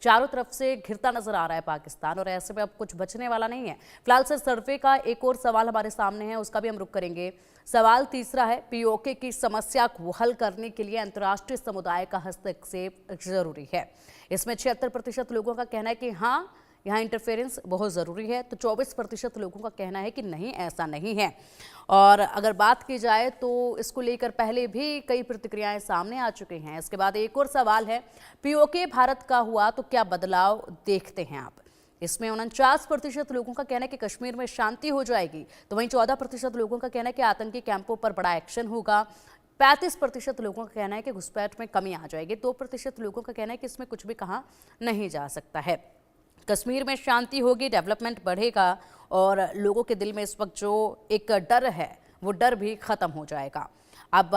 चारों तरफ से घिरता नजर आ रहा है पाकिस्तान, और ऐसे में अब कुछ बचने वाला नहीं है। फिलहाल सर, सर्वे का एक और सवाल हमारे सामने है, उसका भी हम रुख करेंगे। सवाल तीसरा है, पीओके की समस्या को हल करने के लिए अंतर्राष्ट्रीय समुदाय का हस्तक्षेप जरूरी है। इसमें 76% लोगों का कहना है कि हाँ, यहाँ इंटरफेरेंस बहुत ज़रूरी है, तो 24% लोगों का कहना है कि नहीं, ऐसा नहीं है। और अगर बात की जाए तो इसको लेकर पहले भी कई प्रतिक्रियाएं सामने आ चुकी हैं। इसके बाद एक और सवाल है, पीओके भारत का हुआ तो क्या बदलाव देखते हैं आप? इसमें 49% लोगों का कहना है कि कश्मीर में शांति हो जाएगी, तो वहीं 14% लोगों का कहना है कि आतंकी कैंपों पर बड़ा एक्शन होगा। 35% लोगों का कहना है कि घुसपैठ में कमी आ जाएगी। 2% लोगों का कहना है कि इसमें कुछ भी कहा नहीं जा सकता है। कश्मीर में शांति होगी, डेवलपमेंट बढ़ेगा, और लोगों के दिल में इस वक्त जो एक डर है वो डर भी खत्म हो जाएगा। अब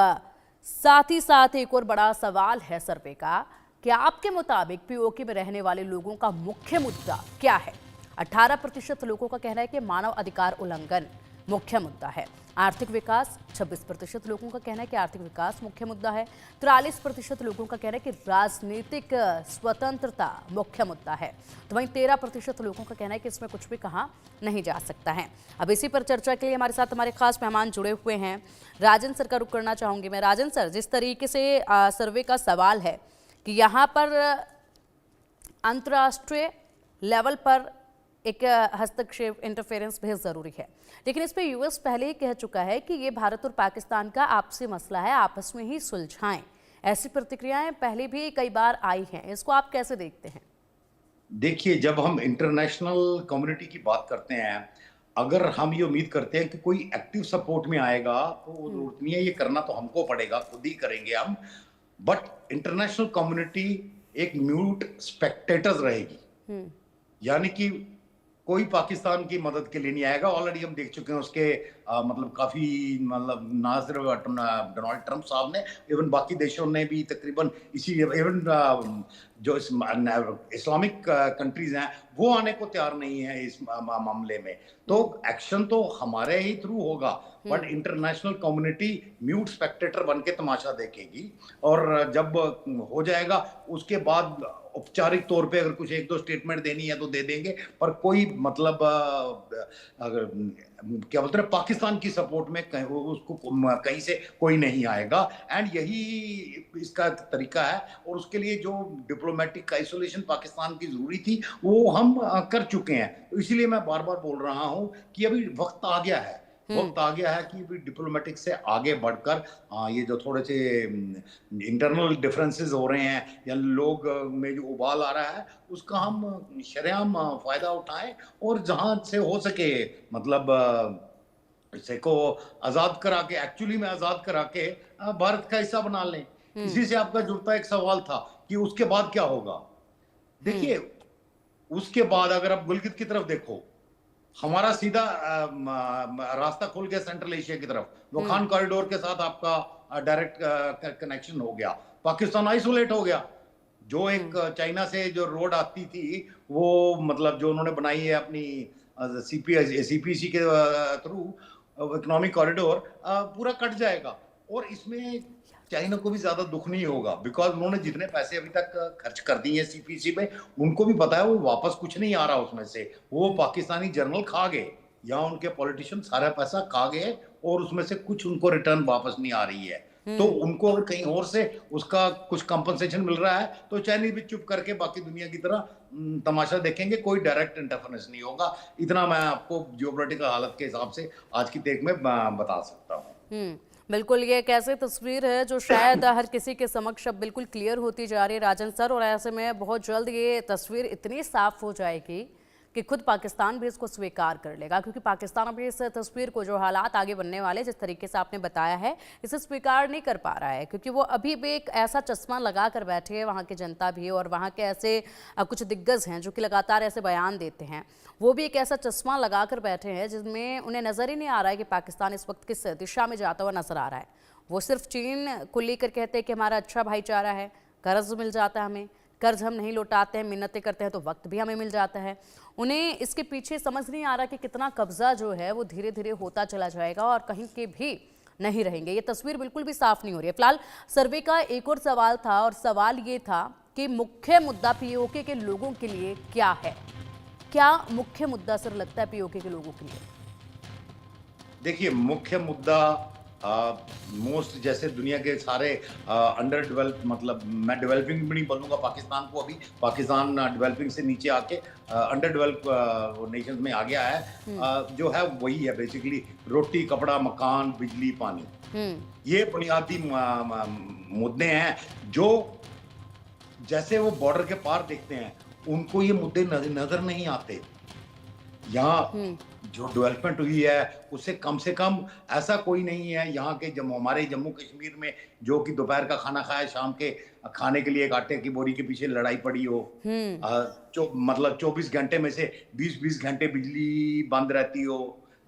साथ ही साथ एक और बड़ा सवाल है सर्वे का कि आपके मुताबिक पीओके में रहने वाले लोगों का मुख्य मुद्दा क्या है? 18% लोगों का कहना है कि मानव अधिकार उल्लंघन मुख्य मुद्दा है। आर्थिक विकास, 26% लोगों का कहना है कि आर्थिक विकास मुख्य मुद्दा है। 43% लोगों का कहना है कि राजनीतिक स्वतंत्रता मुख्य मुद्दा है। तो वहीं 13% लोगों का कहना है कि इसमें कुछ भी कहा नहीं जा सकता है। अब इसी पर चर्चा के लिए हमारे साथ हमारे खास मेहमान जुड़े हुए हैं। राजन सर का रुख करना चाहूंगी मैं। राजन सर, जिस तरीके से सर्वे का सवाल है कि यहाँ पर अंतर्राष्ट्रीय लेवल पर एक हस्तक्षेप, इंटरफेरेंस बेहद ज़रूरी है, लेकिन इस पे यूएस पहले ही कह चुका है कि ये भारत और पाकिस्तान का आपसी मसला है, आपस में ही सुलझाएं। ऐसी प्रतिक्रियाएं पहले भी कई बार आई हैं, इसको आप कैसे देखते हैं? देखिए, जब हम इंटरनेशनल कम्युनिटी की बात करते हैं, अगर हम ये उम्मीद करते हैं कि कोई एक्टिव सपोर्ट में आएगा, तो वो जरूरत नहीं है, ये करना तो हमको पड़ेगा, खुद ही करेंगे हम। बट इंटरनेशनल कम्युनिटी एक म्यूट स्पेक्टेटर्स रहेगी, यानी कि कोई पाकिस्तान की मदद के लिए नहीं आएगा। ऑलरेडी हम देख चुके हैं उसके मतलब काफी, मतलब ना सिर्फ डोनाल्ड ट्रंप साहब ने, इवन बाकी देशों ने भी तकरीबन इसी, इवन जो इस्लामिक कंट्रीज हैं वो आने को तैयार नहीं है इस मामले में। तो एक्शन तो हमारे ही थ्रू होगा, but international community mute Spectator बन के तमाशा देखेगी, और जब हो जाएगा उसके बाद औपचारिक तौर पे अगर कुछ एक दो स्टेटमेंट देनी है तो दे देंगे, पर कोई मतलब अगर क्या बोलते हैं, पाकिस्तान की सपोर्ट में उसको कहीं से कोई नहीं आएगा। एंड यही इसका तरीका है, और उसके लिए जो डिप्लोमेटिक आइसोलेशन पाकिस्तान की जरूरी थी वो हम कर चुके हैं। तो इसीलिए मैं बार बार बोल रहा हूं कि अभी वक्त आ गया है, वक्त आ गया है कि डिप्लोमेटिक से आगे बढ़कर ये जो थोड़े से इंटरनल डिफरेंसेस हो रहे हैं या लोग में जो उबाल आ रहा है, उसका हम शरेआम फायदा उठाएं, और जहां से हो सके मतलब इसे को आजाद करा के, एक्चुअली में आजाद करा के भारत का हिस्सा बना लें। इसी से आपका जुड़ता एक सवाल था कि उसके बाद क्या होगा। देखिए, उसके बाद अगर आप गिलगित की तरफ देखो, हमारा सीधा रास्ता खुल गया सेंट्रल एशिया की तरफ। वखान कॉरिडोर के साथ आपका डायरेक्ट कनेक्शन हो गया, पाकिस्तान आइसोलेट हो गया। जो एक चाइना से जो रोड आती थी, वो मतलब जो उन्होंने बनाई है अपनी सीपीसी के थ्रू, इकोनॉमिक कॉरिडोर, पूरा कट जाएगा। और इसमें चाइना को भी ज्यादा दुख नहीं होगा, बिकॉज उन्होंने जितने पैसे अभी तक खर्च कर दिए सीपीसी पे, उनको भी पता है वो वापस कुछ नहीं आ रहा उसमें से। वो पाकिस्तानी जनरल खा गए, या उनके पॉलिटिशियन सारा पैसा खा गए, और उसमें से कुछ उनको रिटर्न वापस नहीं आ रही है। तो उनको अगर कहीं और से उसका कुछ कंपनसेशन मिल रहा है, तो चाइनीज भी चुप करके बाकी दुनिया की तरह तमाशा देखेंगे, कोई डायरेक्ट इंटरफेरेंस नहीं होगा। इतना मैं आपको जियोपॉलिटिकल हालत के हिसाब से आज की तारीख में बता सकता हूँ। बिल्कुल, ये एक ऐसी तस्वीर है जो शायद हर किसी के समक्ष अब बिल्कुल क्लियर होती जा रही है राजन सर, और ऐसे में बहुत जल्द ये तस्वीर इतनी साफ हो जाएगी कि खुद पाकिस्तान भी इसको स्वीकार कर लेगा, क्योंकि पाकिस्तान अभी इस तस्वीर को, जो हालात आगे बनने वाले जिस तरीके से आपने बताया है, इसे स्वीकार नहीं कर पा रहा है, क्योंकि वो अभी भी एक ऐसा चश्मा लगा कर बैठे हैं, वहाँ की जनता भी, और वहाँ के ऐसे कुछ दिग्गज हैं जो कि लगातार ऐसे बयान देते हैं, वो भी एक ऐसा चश्मा लगा कर बैठे हैं जिसमें उन्हें नज़र ही नहीं आ रहा है कि पाकिस्तान इस वक्त किस दिशा में जाता हुआ नजर आ रहा है। वो सिर्फ चीन को लेकर कहते हैं कि हमारा अच्छा भाईचारा है, कर्ज मिल जाता है हमें, कर्ज हम नहीं लौटाते हैं, मिन्नतें करते हैं तो वक्त भी हमें मिल जाता है। उन्हें इसके पीछे समझ नहीं आ रहा कि कितना कब्जा जो है वो धीरे धीरे होता चला जाएगा और कहीं के भी नहीं रहेंगे। ये तस्वीर बिल्कुल भी साफ नहीं हो रही है। फिलहाल सर्वे का एक और सवाल था, और सवाल ये था कि मुख्य मुद्दा पीओके के लोगों के लिए क्या है। क्या मुख्य मुद्दा सर लगता है पीओके के लोगों के लिए? देखिए, मुख्य मुद्दा मोस्ट जैसे दुनिया के सारे अंडर डेवलप, मतलब मैं डेवलपिंग भी नहीं बोलूँगा पाकिस्तान को, अभी पाकिस्तान डेवलपिंग से नीचे आके अंडर डेवलप नेशन में आ गया है। जो है वही है बेसिकली, रोटी, कपड़ा, मकान, बिजली, पानी। ये बुनियादी मुद्दे हैं जो जैसे वो बॉर्डर के पार देखते हैं, उनको ये मुद्दे नजर नहीं आते। यहाँ जो डेवलपमेंट हुई है उससे कम ऐसा कोई नहीं है यहाँ के, जब हमारे जम्मू कश्मीर में जो कि दोपहर का खाना खाया, शाम के खाने के लिए एक आटे की बोरी के पीछे लड़ाई पड़ी हो। मतलब 24 घंटे में से 20-20 घंटे बिजली बंद रहती हो,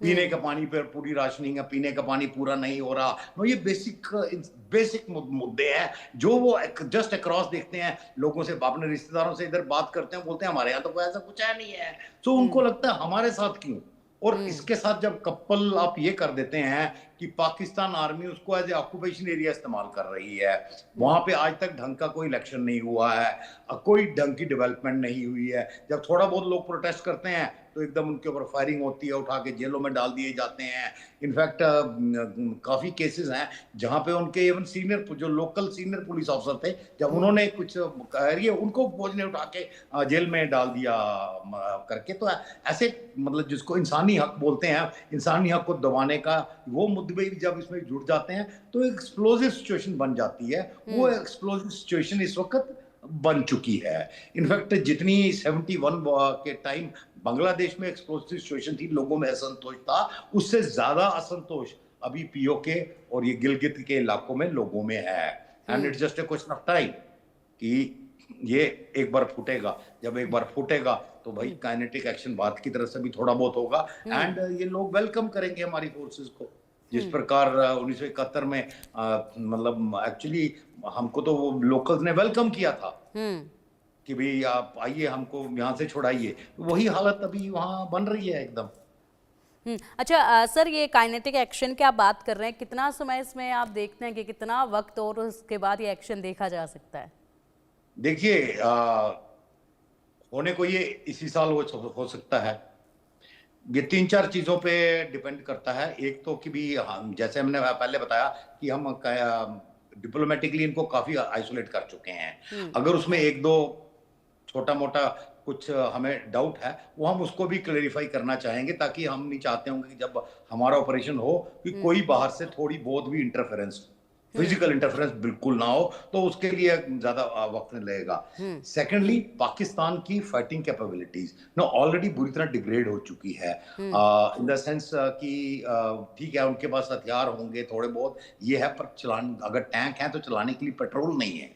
पीने का पानी पर पूरी राशनिंग है, पीने का पानी पूरा नहीं हो रहा। नो, ये बेसिक मुद्दे हैं जो वो जस्ट अक्रॉस देखते हैं, लोगों से, अपने रिश्तेदारों से इधर बात करते हैं, बोलते हैं हमारे यहाँ तो कोई ऐसा कुछ है नहीं है। तो उनको लगता है हमारे साथ क्यों। और इसके साथ जब कपल आप ये कर देते हैं कि पाकिस्तान आर्मी उसको एज ए ऑक्यूपेशन एरिया इस्तेमाल कर रही है, वहां पे आज तक ढंग का कोई इलेक्शन नहीं हुआ है, कोई ढंग की डेवलपमेंट नहीं हुई है। जब थोड़ा बहुत लोग प्रोटेस्ट करते हैं तो एकदम उनके ऊपर फायरिंग होती है, उठा के जेलों में डाल दिए जाते हैं। इनफैक्ट काफी केसेस हैं जहां पे उनके इवन सीनियर, जो लोकल सीनियर पुलिस ऑफिसर थे, जब उन्होंने कुछ करिए उनको फौज ने उठा के जेल में डाल दिया करके। तो ऐसे मतलब जिसको इंसानी हक बोलते हैं, इंसानी हक को दबाने का वो मुद्दे जब इसमें जुड़ जाते हैं तो एक्सप्लोजिव सिचुएशन बन जाती है। वो एक्सप्लोजिव सिचुएशन इस वक्त बन चुकी है। इनफैक्ट जितनी 71 के टाइम बांग्लादेश में एक्सप्लोसिव सिचुएशन थी, लोगों में असंतोष था, उससे ज्यादा असंतोष अभी पीओके और ये गिलगित के इलाकों में लोगों में है। And it's just a question of time कि ये एक बार फूटेगा। जब एक बार फूटेगा तो भाई काइनेटिक एक्शन बात की तरफ से भी थोड़ा बहुत होगा, एंड ये लोग वेलकम करेंगे हमारी फोर्सेस को। जिस प्रकार 1971 में मतलब एक्चुअली हमको तो वो लोकल्स ने वेलकम किया था कि भाई आप आइए, हमको यहाँ से छुड़ाइए। वही हालत अभी वहाँ बन रही है एकदम। अच्छा सर, ये काइनेटिक एक्शन की आप बात कर रहे हैं, कितना समय इसमें आप देखते हैं कि कितना वक्त और उसके बाद ये एक्शन देखा जा सकता है? देखिए, होने को ये इसी साल हो सकता है। ये 3-4 चीजों पे डिपेंड करता है। एक तो कि भी हम, जैसे हमने पहले बताया कि हम डिप्लोमेटिकली इनको काफी आइसोलेट कर चुके हैं। अगर उसमें एक दो छोटा मोटा कुछ हमें डाउट है, वो हम उसको भी क्लेरिफाई करना चाहेंगे, ताकि हम नहीं चाहते होंगे कि जब हमारा ऑपरेशन हो कि कोई बाहर से थोड़ी बहुत भी इंटरफेरेंस, फिजिकल इंटरफेरेंस बिल्कुल ना हो, तो उसके लिए ज्यादा वक्त लगेगा। सेकेंडली, पाकिस्तान की फाइटिंग कैपेबिलिटीज ना ऑलरेडी बुरी तरह डिग्रेड हो चुकी है, इन द सेंस कि ठीक है उनके पास हथियार होंगे थोड़े बहुत, ये है, पर चलाने, अगर टैंक है तो चलाने के लिए पेट्रोल नहीं है,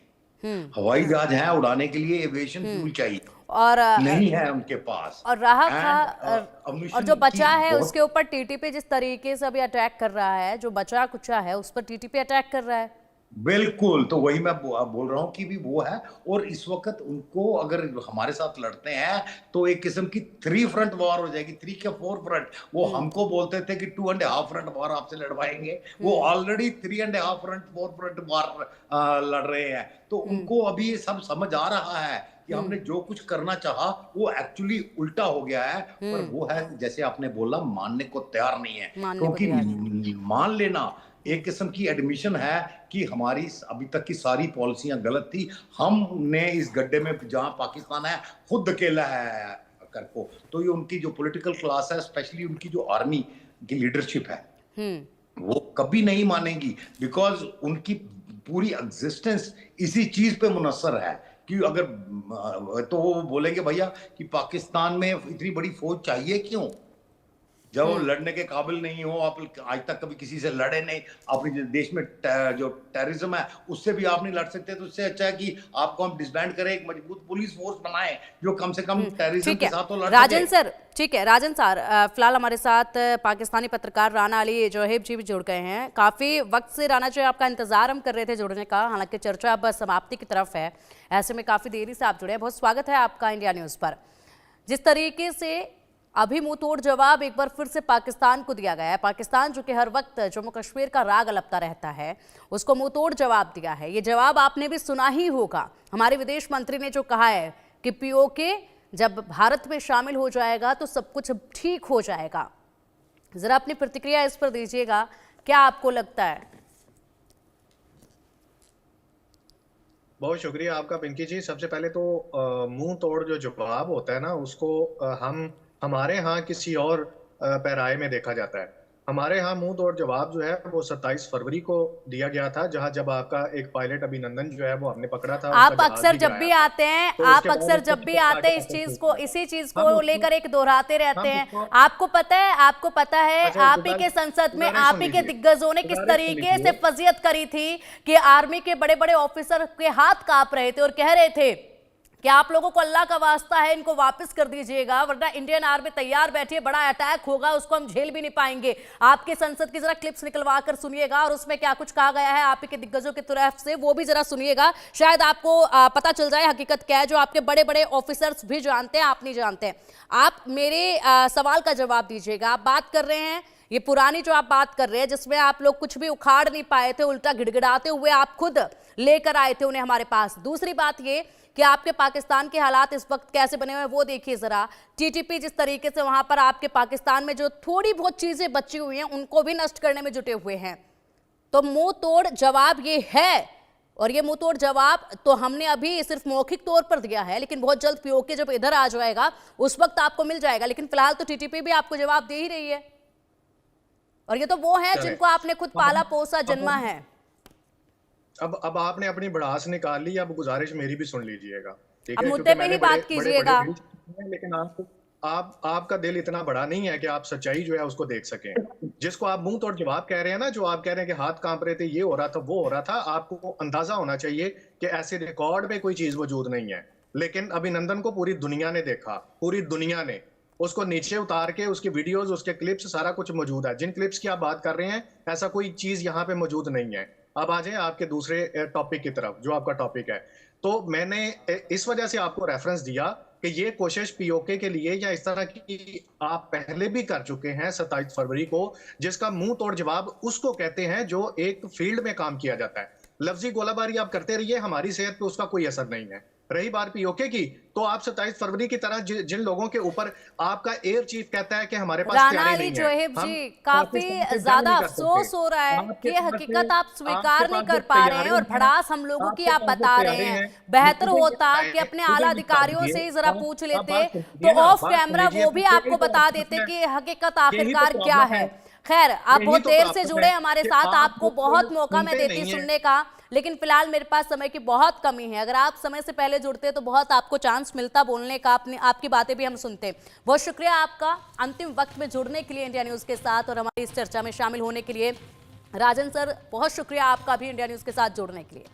हवाई जहाज है उड़ाने के लिए एविएशन फ्यूल चाहिए, और नहीं है उनके पास। और रहा और जो बचा है उसके ऊपर टीटीपी जिस तरीके से अभी अटैक कर रहा है, जो बचा कुचा है उस पर टीटीपी अटैक कर रहा है। बिल्कुल, तो वही मैं बोल रहा हूँ कि भी वो है। और इस वक्त उनको अगर हमारे साथ लड़ते हैं तो एक किस्म की 3 फ्रंट वॉर हो जाएगी, 3 के 4 फ्रंट। वो हमको बोलते थे कि 2.5 फ्रंट वॉर आपसे लड़वाएंगे, वो ऑलरेडी 3.5 फ्रंट 4 फ्रंट वॉर लड़ रहे हैं। तो उनको अभी ये सब समझ आ रहा है कि हमने जो कुछ करना चाहा वो एक्चुअली उल्टा हो गया है। पर वो है, जैसे आपने बोला, मानने को तैयार नहीं है, क्योंकि मान लेना एक किस्म की एडमिशन है कि हमारी अभी तक की सारी पॉलिसियां गलत थी, हमने इस गड्ढे में जहां पाकिस्तान है खुद अकेला है कर को। तो ये उनकी जो पॉलिटिकल क्लास है, स्पेशली उनकी जो आर्मी की लीडरशिप है, वो कभी नहीं मानेगी, बिकॉज उनकी पूरी एग्जिस्टेंस इसी चीज पे मुनस्सर है कि अगर तो वो बोलेंगे भैया कि पाकिस्तान में इतनी बड़ी फौज चाहिए क्यों, जब वो लड़ने के काबिल नहीं हो। आप आज तक कभी किसी से लड़े नहीं, अपने देश में जो टेररिज्म है उससे भी आप नहीं लड़ सकते, तो उससे अच्छा है कि आपको हम डिसबैंड करें, एक मजबूत पुलिस फोर्स बनाएं जो कम से कम टेररिज्म के साथ तो लड़ सके। राजन सर, ठीक है, राजन सर, फिलहाल हमारे साथ पाकिस्तानी पत्रकार राना अली जोहेब जी भी जुड़ गए हैं। काफी वक्त से राना जो है आपका इंतजार हम कर रहे थे जुड़ने का, हालांकि चर्चा अब समाप्ति की तरफ है, ऐसे में काफी देरी से आप जुड़े हैं। बहुत स्वागत है आपका इंडिया न्यूज पर। जिस तरीके से अभी मुंह तोड़ जवाब एक बार फिर से पाकिस्तान को दिया गया है। पाकिस्तान जो कि हर वक्त जम्मू कश्मीर का राग अलपता रहता है, उसको मुंह तोड़ जवाब दिया है। ये जवाब आपने भी सुना ही होगा। हमारे विदेश मंत्री ने जो कहा है कि पीओके जब भारत में शामिल हो जाएगा तो सब कुछ ठीक हो जाएगा। जरा अपनी प्रतिक्रिया इस पर दीजिएगा, क्या आपको लगता है? बहुत शुक्रिया आपका पिंकी जी। सबसे पहले तो मुंह तोड़ जो जवाब होता है ना, उसको हमारे यहाँ किसी और पैराए में देखा जाता है। हमारे यहाँ मुंह तोड़ जवाब जो है वो 27 फरवरी को दिया गया था, जब आपका एक पायलट अभिनंदन जो है वो हमने पकड़ा था। आप अक्सर जब भी आते हैं, तो आप उसके बाद अक्सर जब भी आते हैं इसी चीज को लेकर एक दोहराते रहते हैं। आपको पता है अच्छा, आप ही के संसद में गुजारिश आप ही के सुन दिग्गजों ने किस गुजारिश सुन तरीके से लीजिए। फजीयत करी थी कि आर्मी के बड़े बड़े ऑफिसर के हाथ कांप रहे थे और कह रहे थे कि आप लोगों को अल्लाह का वास्ता है, इनको वापस कर दीजिएगा, वरना इंडियन आर्मी तैयार बैठी है, बड़ा अटैक होगा, उसको हम झेल भी नहीं पाएंगे। आपके संसद की जरा क्लिप्स निकलवा कर सुनिएगा और उसमें क्या कुछ कहा गया है आप ही के दिग्गजों की तरफ से, वो भी जरा सुनिएगा। शायद आपको पता चल जाए हकीकत क्या है, जो आपके बड़े बड़े ऑफिसर्स भी जानते हैं, आप नहीं जानते हैं। आप मेरे सवाल का जवाब दीजिएगा। आप बात कर रहे हैं, ये पुरानी जो आप बात कर रहे हैं जिसमें आप लोग कुछ भी उखाड़ नहीं पाए थे, उल्टा गिड़गिड़ाते हुए आप खुद लेकर आए थे उन्हें हमारे पास। दूसरी बात ये कि आपके पाकिस्तान के हालात इस वक्त कैसे बने हुए हैं वो देखिए जरा। टीटीपी जिस तरीके से वहां पर आपके पाकिस्तान में जो थोड़ी बहुत चीजें बची हुई हैं उनको भी नष्ट करने में जुटे हुए हैं। तो मुंह तोड़ जवाब ये है, और ये मुंह तोड़ जवाब तो हमने अभी सिर्फ मौखिक तौर पर दिया है, लेकिन बहुत जल्द पीओके जब इधर आ जाएगा उस वक्त आपको मिल जाएगा। लेकिन फिलहाल तो टीटीपी भी आपको जवाब दे ही रही है, और ये तो वो है जिनको आपने खुद पाला पोसा जन्मा है। अब आपने अपनी भड़ास निकाल ली, अब गुजारिश मेरी भी सुन लीजिएगा, ठीक अब है? मुद्दे क्योंकि पे ही मैंने बात कीजिएगा। लेकिन आपका दिल इतना बड़ा नहीं है कि आप सच्चाई जो है उसको देख सकें। जिसको आप मुंह तोड़ जवाब कह रहे हैं ना, जो आप कह रहे हैं कि हाथ कांप रहे थे, ये हो रहा था, वो हो रहा था, आपको अंदाजा होना चाहिए कि ऐसे रिकॉर्ड में कोई चीज मौजूद नहीं है। लेकिन अभिनंदन को पूरी दुनिया ने देखा, पूरी दुनिया ने उसको नीचे उतार के उसके वीडियोस, उसके क्लिप्स, सारा कुछ मौजूद है। जिन क्लिप्स की आप बात कर रहे हैं, ऐसा कोई चीज यहाँ पे मौजूद नहीं है। अब आ जाए आपके दूसरे टॉपिक की तरफ, जो आपका टॉपिक है। तो मैंने इस वजह से आपको रेफरेंस दिया कि ये कोशिश पीओके के लिए या इस तरह की आप पहले भी कर चुके हैं 27 फरवरी को, जिसका मुंह तोड़ जवाब उसको कहते हैं जो एक फील्ड में काम किया जाता है। लफ्जी गोलाबारी आप करते रहिए, हमारी सेहत पे उसका कोई असर नहीं है। रही बात पीओके की, तो आप 27 फरवरी की तरह जिन लोगों के ऊपर आपका एयर चीफ कहता है कि हमारे पास राना हथियार अली नहीं जोहेब है, जी, काफी ज्यादा अफसोस हो रहा है कि हकीकत आप स्वीकार नहीं कर पा रहे हैं और भड़ास हम लोगों की आप बता रहे हैं। बेहतर होता कि अपने आला अधिकारियों से ही जरा पूछ लेते, तो ऑफ कैमरा वो भी आपको बता देते कि हकीकत आखिरकार क्या है। खैर, आप बहुत देर से जुड़े हमारे साथ, आपको बहुत मौका मैं देती सुनने का, लेकिन फिलहाल मेरे पास समय की बहुत कमी है। अगर आप समय से पहले जुड़ते तो बहुत आपको चांस मिलता बोलने का, आपकी बातें भी हम सुनते। बहुत शुक्रिया आपका अंतिम वक्त में जुड़ने के लिए इंडिया न्यूज़ के साथ और हमारी इस चर्चा में शामिल होने के लिए। राजन सर, बहुत शुक्रिया आपका भी इंडिया न्यूज़ के साथ जुड़ने के लिए।